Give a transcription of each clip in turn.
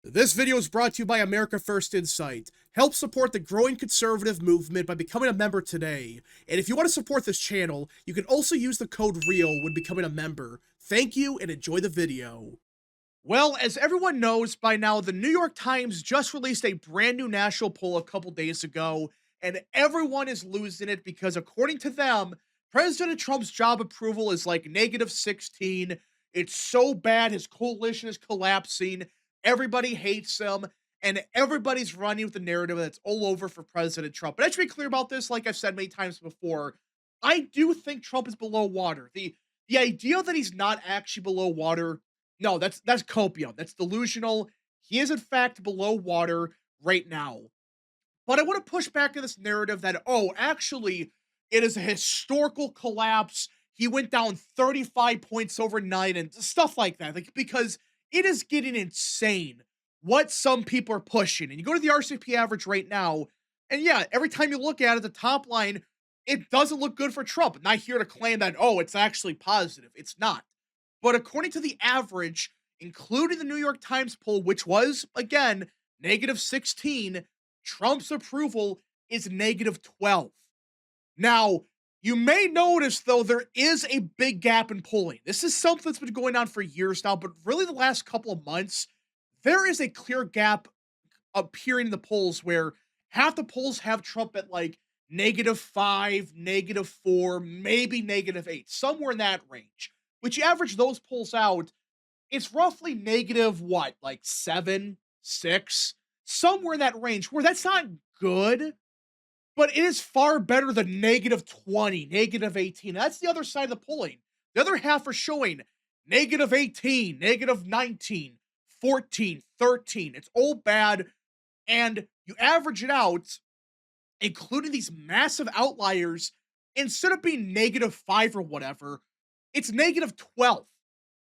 This video is brought to you by America First Insight. Help support the growing conservative movement by becoming a member today. And if you want to support this channel, you can also use the code REAL when becoming a member. Thank you and enjoy the video. Well, as everyone knows by now, the New York Times just released a brand new national poll a couple days ago, and everyone is losing it because according to them, President Trump's job approval is like -16. It's so bad, his coalition is collapsing. Everybody hates him, and everybody's running with the narrative that's all over for President Trump. But I should be clear about this, like I've said many times before. I do think Trump is below water. The idea that he's not actually below water, no, that's copium. That's delusional. He is in fact below water right now. But I want to push back on this narrative that, oh, actually, it is a historical collapse. He went down 35 points overnight and stuff like that. Like, because it is getting insane what some people are pushing. And you go to the RCP average right now, and yeah, every time you look at it, the top line, it doesn't look good for Trump. Not here to claim that, oh, it's actually positive. It's not. But according to the average, including the New York Times poll, which was, again, -16, Trump's approval is -12. Now, you may notice, though, there is a big gap in polling. This is something that's been going on for years now, but really the last couple of months, there is a clear gap appearing in the polls where half the polls have Trump at like -5, -4, maybe -8, somewhere in that range. Which you average those polls out, it's roughly negative what, like 7, 6, somewhere in that range, where that's not good, but it is far better than -20, -18. That's the other side of the polling. The other half are showing -18, -19, 14, 13. It's all bad. And you average it out, including these massive outliers, instead of being -5 or whatever, it's -12.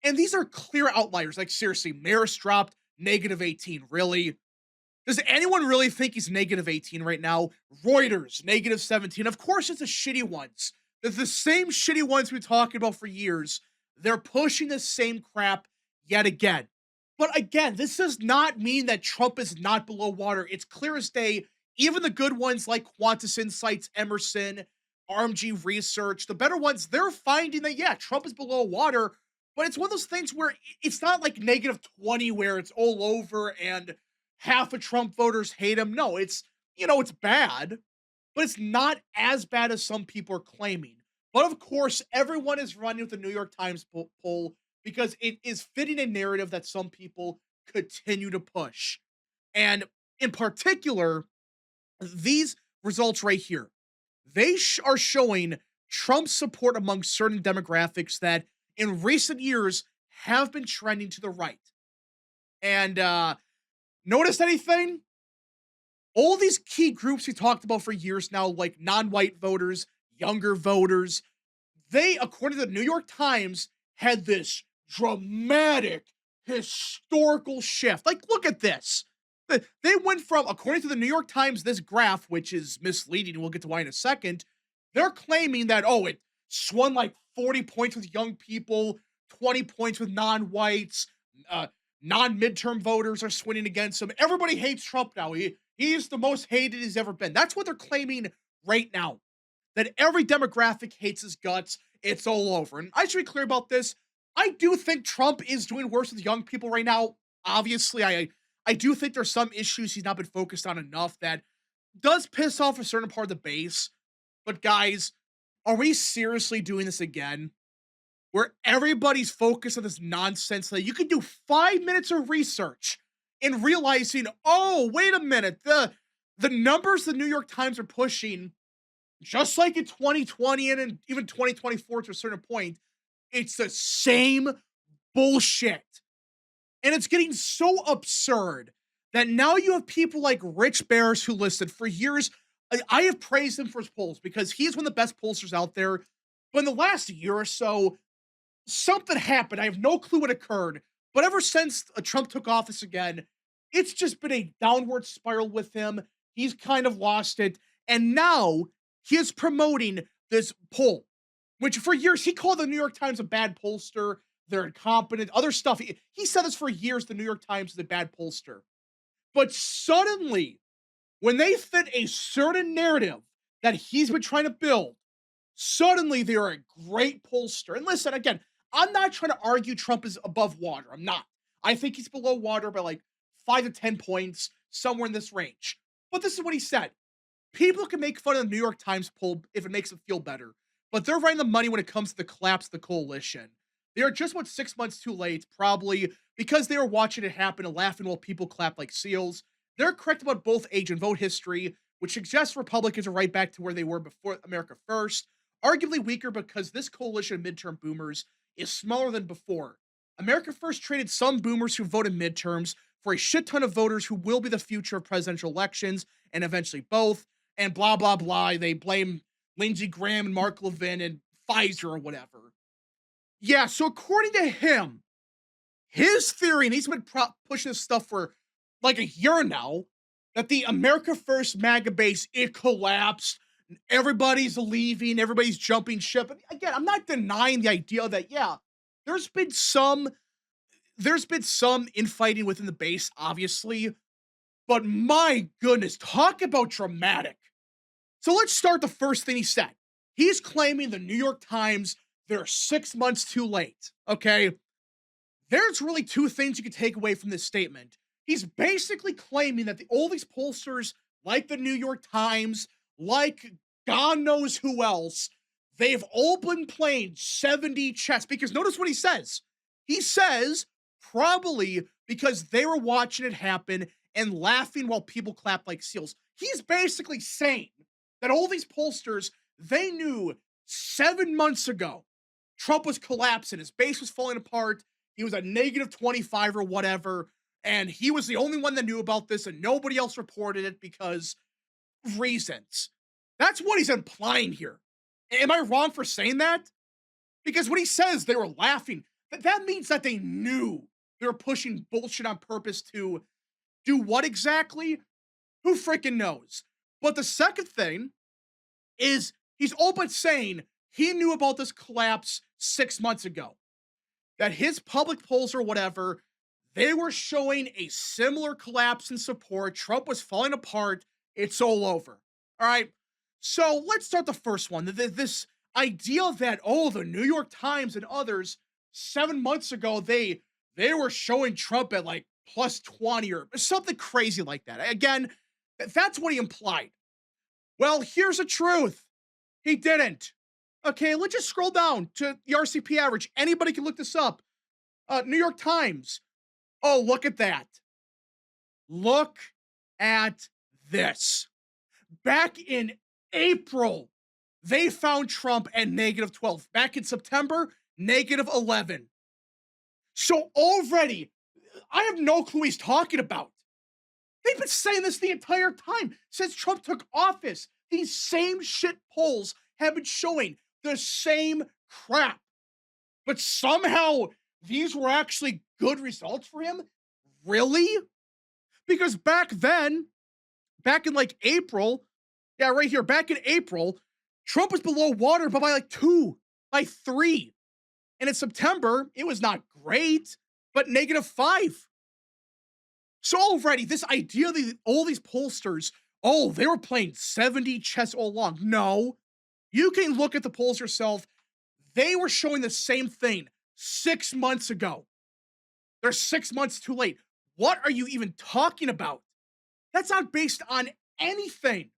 And these are clear outliers. Like, seriously, Marist dropped -18. Really? Does anyone really think he's -18 right now? Reuters, -17. Of course, it's the shitty ones. It's the same shitty ones we've been talking about for years. They're pushing the same crap yet again. But again, this does not mean that Trump is not below water. It's clear as day. Even the good ones like Qantas Insights, Emerson, RMG Research, the better ones, they're finding that, yeah, Trump is below water. But it's one of those things where it's not like -20 where it's all over and half of Trump voters hate him. No, it's bad, but it's not as bad as some people are claiming. But of course, everyone is running with the New York Times poll because it is fitting a narrative that some people continue to push. And in particular, these results right here, they are showing Trump's support among certain demographics that in recent years have been trending to the right. And notice anything? All these key groups we talked about for years now, like non-white voters, younger voters, they, according to the New York Times, had this dramatic, historical shift. Like, look at this. They went from, according to the New York Times, this graph, which is misleading, and we'll get to why in a second, they're claiming that, oh, it swung like 40 points with young people, 20 points with non-whites, non-midterm voters are swinging against him. Everybody hates Trump now. He's the most hated he's ever been. That's what they're claiming right now. That every demographic hates his guts. It's all over. And I should be clear about this. I do think Trump is doing worse with young people right now. Obviously, I do think there's some issues he's not been focused on enough that does piss off a certain part of the base. But guys, are we seriously doing this again? Where everybody's focused on this nonsense that you can do 5 minutes of research and realizing, oh, wait a minute, the numbers the New York Times are pushing, just like in 2020 and in even 2024 to a certain point, it's the same bullshit. And it's getting so absurd that now you have people like Rich Bears who listed for years. I have praised him for his polls because he's one of the best pollsters out there. But in the last year or so, something happened. I have no clue what occurred. But ever since Trump took office again, it's just been a downward spiral with him. He's kind of lost it. And now he is promoting this poll, which for years he called the New York Times a bad pollster. they're incompetent, other stuff. He said this for years. The New York Times is a bad pollster. But suddenly, when they fit a certain narrative that he's been trying to build, suddenly they're a great pollster. And listen, again, I'm not trying to argue Trump is above water. I'm not. I think he's below water by like 5 to 10 points, somewhere in this range. But this is what he said. People can make fun of the New York Times poll if it makes them feel better, but they're right on the money when it comes to the collapse of the coalition. They are just about 6 months too late, probably because they were watching it happen and laughing while people clap like seals. They're correct about both age and vote history, which suggests Republicans are right back to where they were before America First, arguably weaker because this coalition of midterm boomers is smaller than before. America First traded some boomers who voted midterms for a shit ton of voters who will be the future of presidential elections and eventually both, and blah, blah, blah. They blame Lindsey Graham and Mark Levin and Pfizer or whatever. Yeah, so according to him, his theory, and he's been pushing this stuff for like a year now, that the America First MAGA base, it collapsed. Everybody's leaving, everybody's jumping ship. And again, I'm not denying the idea that, yeah, there's been some infighting within the base, obviously, but my goodness, talk about dramatic. So let's start the first thing he said. He's claiming the New York Times, they're 6 months too late. Okay. There's really two things you can take away from this statement. He's basically claiming that all these pollsters, like the New York Times, like God knows who else, they've all been playing 70 chess. Because notice what he says. He says, probably because they were watching it happen and laughing while people clap like seals. He's basically saying that all these pollsters, they knew 7 months ago Trump was collapsing, his base was falling apart, he was at -25 or whatever, and he was the only one that knew about this and nobody else reported it because of reasons. That's what he's implying here. Am I wrong for saying that? Because when he says they were laughing, that means that they knew they were pushing bullshit on purpose to do what exactly? Who freaking knows? But the second thing is he's all but saying he knew about this collapse 6 months ago. That his public polls or whatever, they were showing a similar collapse in support. Trump was falling apart. It's all over. All right. So let's start the first one. This idea that, oh, the New York Times and others 7 months ago, they were showing Trump at like +20 or something crazy like that. Again, that's what he implied. Well, here's the truth. He didn't. Okay, let's just scroll down to the RCP average. Anybody can look this up. New York Times. Oh, look at that. Look at this. Back in April, they found Trump at -12. Back in September, -11. So already, I have no clue he's talking about. They've been saying this the entire time since Trump took office. These same shit polls have been showing the same crap. But somehow these were actually good results for him? Really? Because back then, back in like April, yeah, right here, back in April, Trump was below water, but by like 2, by 3. And in September, it was not great, but -5. So already, this idea that all these pollsters, oh, they were playing 70 chess all along. No, you can look at the polls yourself. They were showing the same thing 6 months ago. They're 6 months too late. What are you even talking about? That's not based on anything.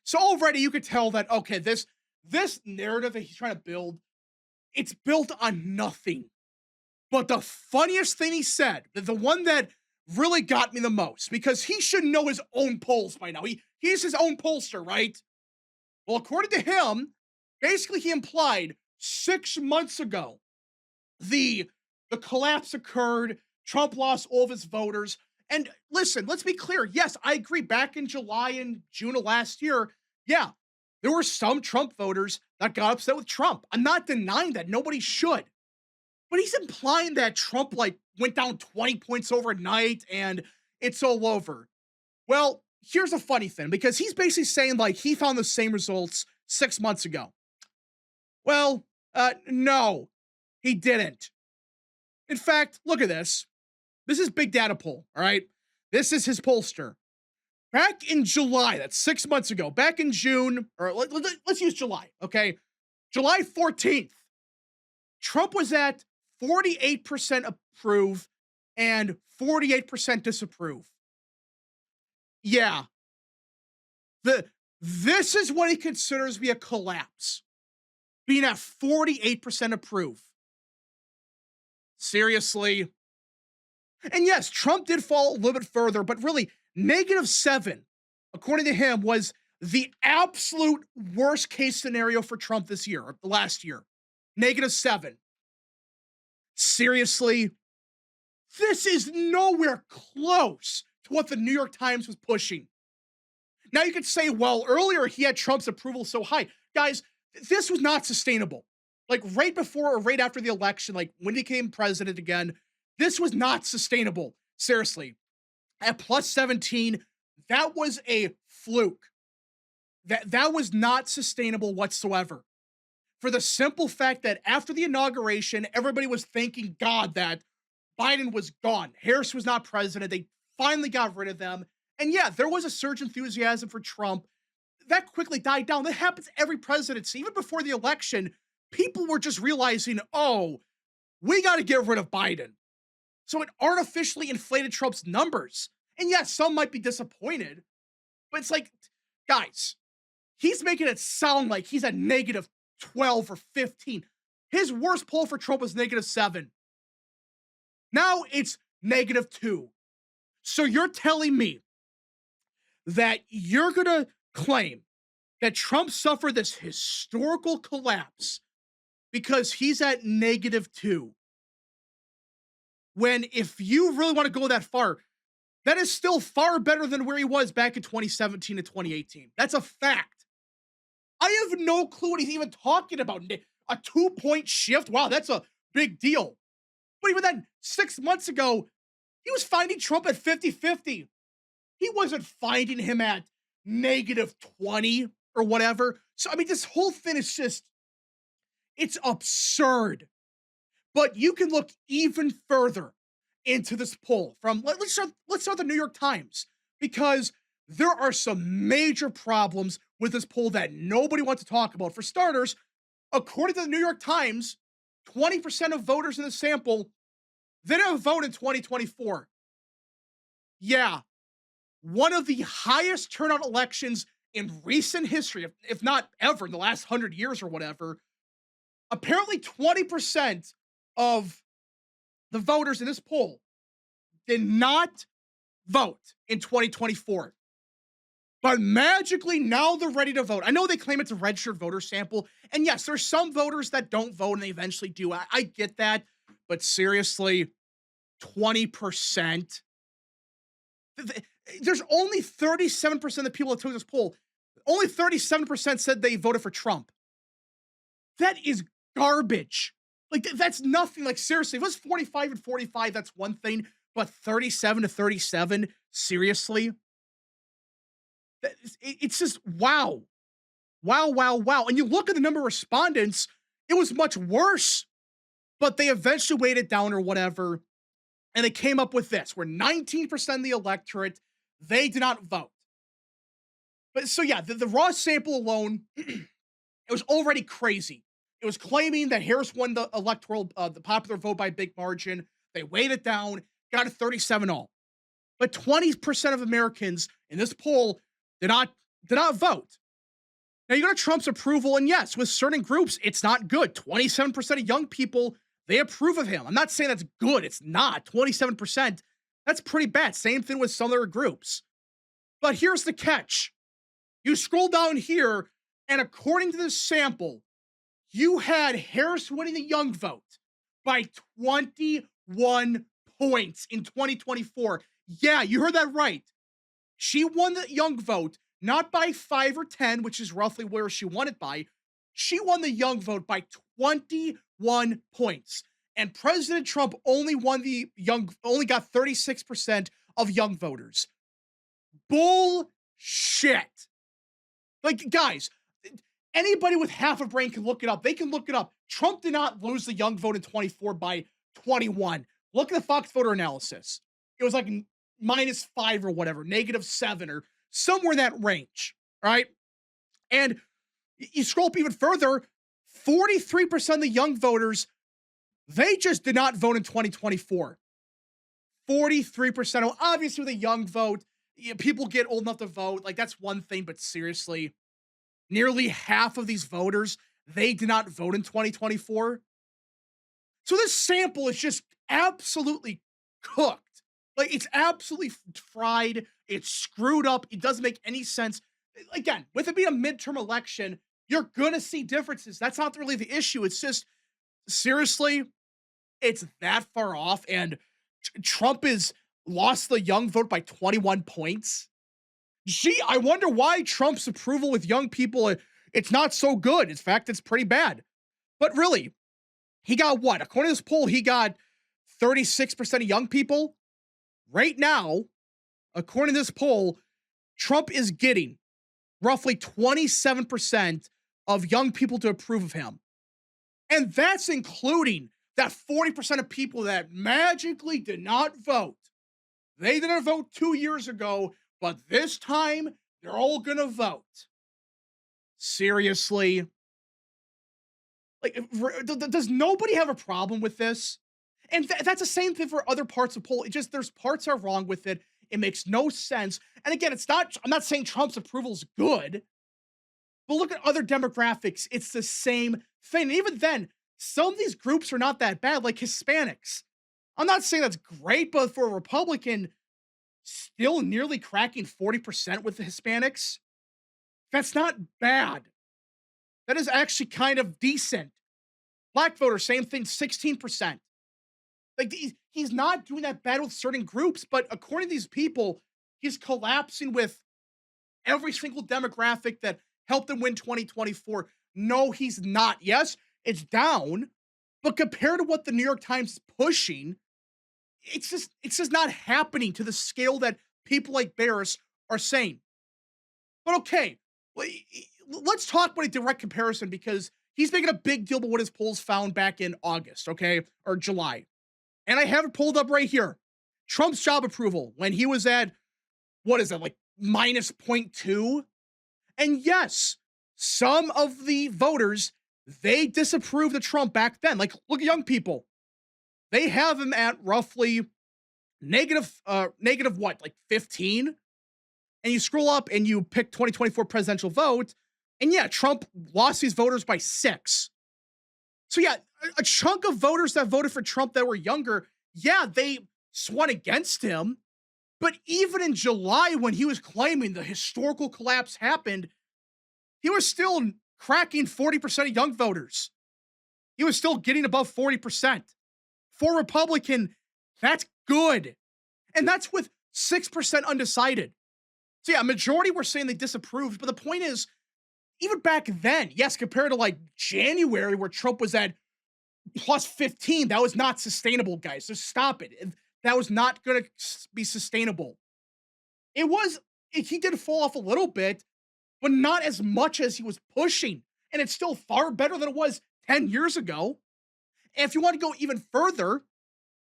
So already you could tell that, okay, this narrative that he's trying to build, it's built on nothing. But the funniest thing he said, the one that really got me the most, because he should know his own polls by now. He's his own pollster, right? Well, according to him, basically he implied 6 months ago, the collapse occurred, Trump lost all of his voters. And listen, let's be clear. Yes, I agree. Back in July and June of last year, yeah, there were some Trump voters that got upset with Trump. I'm not denying that. Nobody should. But he's implying that Trump like went down 20 points overnight and it's all over. Well, here's a funny thing, because he's basically saying like he found the same results 6 months ago. Well, no, he didn't. In fact, look at this. This is Big Data poll, all right? This is his pollster. Back in July, that's 6 months ago, back in June, or let's use July, okay? July 14th, Trump was at 48% approve and 48% disapprove. Yeah. This is what he considers to be a collapse. Being at 48% approve. Seriously. And yes, Trump did fall a little bit further, but really, -7, according to him, was the absolute worst case scenario for Trump this year, or last year. -7. Seriously, this is nowhere close to what the New York Times was pushing. Now you could say, well, earlier he had Trump's approval so high. Guys, this was not sustainable. Like right before or right after the election, like when he became president again, this was not sustainable. Seriously. At plus 17, that was a fluke. That was not sustainable whatsoever. For the simple fact that after the inauguration, everybody was thanking God that Biden was gone. Harris was not president. They finally got rid of them. And yeah, there was a surge enthusiasm for Trump. That quickly died down. That happens every presidency. Even before the election, people were just realizing, oh, we got to get rid of Biden. So it artificially inflated Trump's numbers. And yes, some might be disappointed, but it's like, guys, he's making it sound like he's at -12 or 15. His worst poll for Trump was -7. Now it's -2. So you're telling me that you're going to claim that Trump suffered this historical collapse because he's at -2. When if you really want to go that far, that is still far better than where he was back in 2017 and 2018. That's a fact. I have no clue what he's even talking about. A 2-point shift? Wow, that's a big deal. But even then, 6 months ago, he was finding Trump at 50-50. He wasn't finding him at -20 or whatever. So, I mean, this whole thing is just, it's absurd. But you can look even further into this poll from, let's start the New York Times, because there are some major problems with this poll that nobody wants to talk about. For starters, according to the New York Times, 20% of voters in the sample, they didn't vote in 2024. Yeah, one of the highest turnout elections in recent history, if not ever, in the last 100 years or whatever. Apparently 20% of the voters in this poll did not vote in 2024. But magically, now they're ready to vote. I know they claim it's a registered voter sample. And yes, there's some voters that don't vote and they eventually do. I get that. But seriously, 20%. There's only 37% of the people that took this poll. Only 37% said they voted for Trump. That is garbage. Like, that's nothing. Like, seriously, if it was 45 and 45, that's one thing. But 37 to 37, seriously? It's just, wow. Wow, wow, wow. And you look at the number of respondents, it was much worse. But they eventually weighed it down or whatever. And they came up with this, where 19% of the electorate, they did not vote. But so yeah, the raw sample alone, it was already crazy. It was claiming that Harris won the the popular vote by a big margin. They weighed it down, got a 37 all. But 20% of Americans in this poll did not vote. Now you go to Trump's approval, and yes, with certain groups, it's not good. 27% of young people, they approve of him. I'm not saying that's good. It's not. 27%, that's pretty bad. Same thing with some other groups. But here's the catch. You scroll down here, and according to this sample, you had Harris winning the young vote by 21 points in 2024. Yeah, you heard that right. She won the young vote, not by 5 or 10, which is roughly where she won it by. She won the young vote by 21 points. And President Trump only got 36% of young voters. Bullshit. Like, guys, anybody with half a brain can look it up. They can look it up. Trump did not lose the young vote in 24 by 21. Look at the Fox voter analysis. It was like -5 or whatever, -7 or somewhere in that range, right? And you scroll up even further, 43% of the young voters, they just did not vote in 2024. 43%. Obviously, with a young vote, people get old enough to vote. Like, that's one thing, but seriously, nearly half of these voters, they did not vote in 2024. So this sample is just absolutely cooked. Like, it's absolutely fried. It's screwed up. It doesn't make any sense. Again, with it being a midterm election, you're going to see differences. That's not really the issue. It's just, seriously, it's that far off. And Trump is lost the young vote by 21 points. Gee, I wonder why Trump's approval with young people, it's not so good. In fact, it's pretty bad. But really, he got what? According to this poll, he got 36% of young people. Right now, according to this poll, Trump is getting roughly 27% of young people to approve of him. And that's including that 40% of people that magically did not vote. They didn't vote 2 years ago, but this time they're all gonna vote. Seriously? Like, does nobody have a problem with this? And that's the same thing for other parts of poll. It just, there's parts that are wrong with it. It makes no sense. And again, I'm not saying Trump's approval is good, but look at other demographics. It's the same thing. And even then, some of these groups are not that bad, like Hispanics. I'm not saying that's great, but for a Republican, still nearly cracking 40% with the Hispanics, that's not bad. That is actually kind of decent. Black voters, same thing, 16%. Like, he's not doing that bad with certain groups, but according to these people, he's collapsing with every single demographic that helped him win 2024. No, he's not. Yes, it's down, but compared to what the New York Times is pushing, it's just not happening to the scale that people like Barris are saying. But okay, let's talk about a direct comparison, because he's making a big deal about what his polls found back in August, okay, or July. And I have it pulled up right here. Trump's job approval when he was at, what is that, like minus 0.2? And yes, some of the voters, they disapproved of Trump back then. Like, look at young people. They have him at roughly negative what, like 15? And you scroll up and you pick 2024 presidential vote, and yeah, Trump lost these voters by 6. So yeah, a chunk of voters that voted for Trump that were younger, yeah, they swung against him. But even in July, when he was claiming the historical collapse happened, he was still cracking 40% of young voters. He was still getting above 40%. For Republican, that's good. And that's with 6% undecided. So yeah, a majority were saying they disapproved. But the point is, even back then, yes, compared to like January, where Trump was at plus 15, that was not sustainable, guys. So stop it. That was not going to be sustainable. He did fall off a little bit, but not as much as he was pushing. And it's still far better than it was 10 years ago. And if you want to go even further,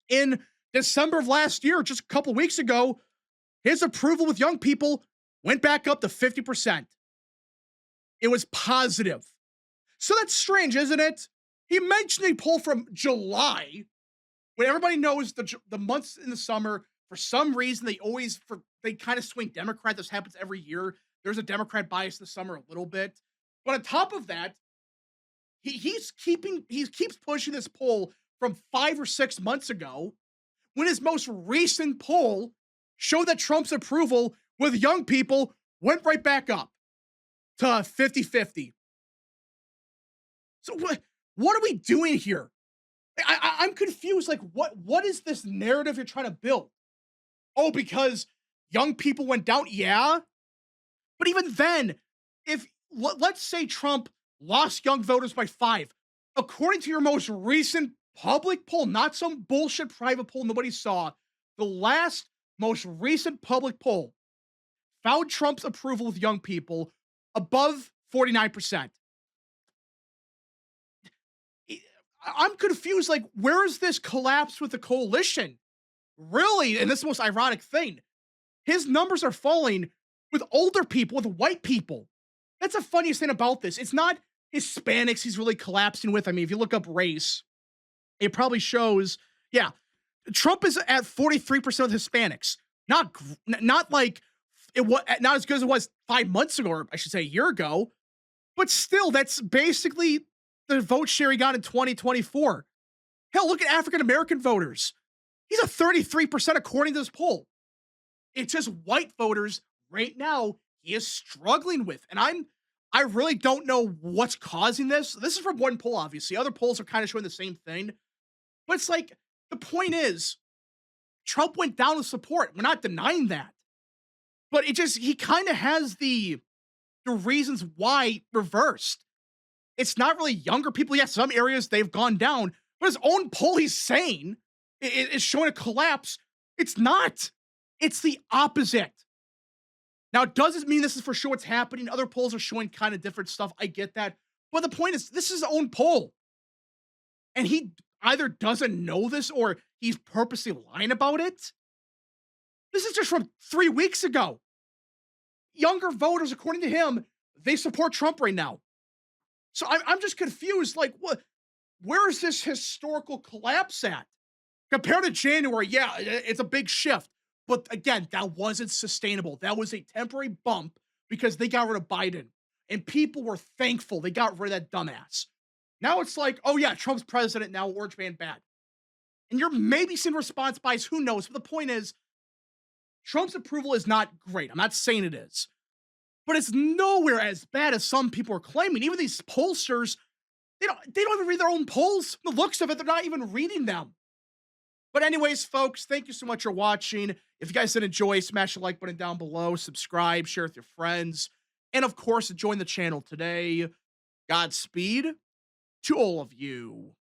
in December of last year, just a couple weeks ago, his approval with young people went back up to 50%. It was positive. So that's strange, isn't it? He mentioned a poll from July, when everybody knows the months in the summer, for some reason, they kind of swing Democrat. This happens every year. There's a Democrat bias in the summer a little bit. But on top of that, he keeps pushing this poll from 5 or 6 months ago, when his most recent poll showed that Trump's approval with young people went right back up to 50-50. So what are we doing here? I'm confused. Like, what is this narrative you're trying to build? Oh, because young people went down? Yeah. But even then, if let's say Trump lost young voters by 5, according to your most recent public poll, not some bullshit private poll nobody saw, the last most recent public poll found Trump's approval with young people above 49%. I'm confused. Like, where is this collapse with the coalition? Really? And this is the most ironic thing. His numbers are falling with older people, with white people. That's the funniest thing about this. It's not Hispanics he's really collapsing with. I mean, if you look up race, it probably shows, yeah, Trump is at 43% of Hispanics. Not like it was not as good as it was 5 months ago, or I should say a year ago, but still, that's basically the vote share he got in 2024. Hell, look at African American voters. He's a 33% according to this poll. It's just white voters right now he is struggling with. And I really don't know what's causing this. This is from one poll, obviously. Other polls are kind of showing the same thing. But it's like the point is Trump went down in support. We're not denying that. But it just he kind of has the reasons why reversed. It's not really younger people. Yes, some areas they've gone down, but his own poll he's saying is showing a collapse. It's not. It's the opposite. Now, does this mean this is for sure what's happening? Other polls are showing kind of different stuff. I get that. But the point is, this is his own poll. And he either doesn't know this or he's purposely lying about it. This is just from 3 weeks ago. Younger voters, according to him, they support Trump right now. So I'm just confused. Like, what? Where is this historical collapse at? Compared to January, yeah, it's a big shift. But again, that wasn't sustainable. That was a temporary bump because they got rid of Biden. And people were thankful they got rid of that dumbass. Now it's like, oh yeah, Trump's president now, Orange Man bad. And you're maybe seeing response bias, who knows? But the point is, Trump's approval is not great. I'm not saying it is. But it's nowhere as bad as some people are claiming. Even these pollsters, they don't even read their own polls. The looks of it, they're not even reading them. But anyways, folks, thank you so much for watching. If you guys did enjoy, smash the like button down below, subscribe, share with your friends, and of course, join the channel today. Godspeed to all of you.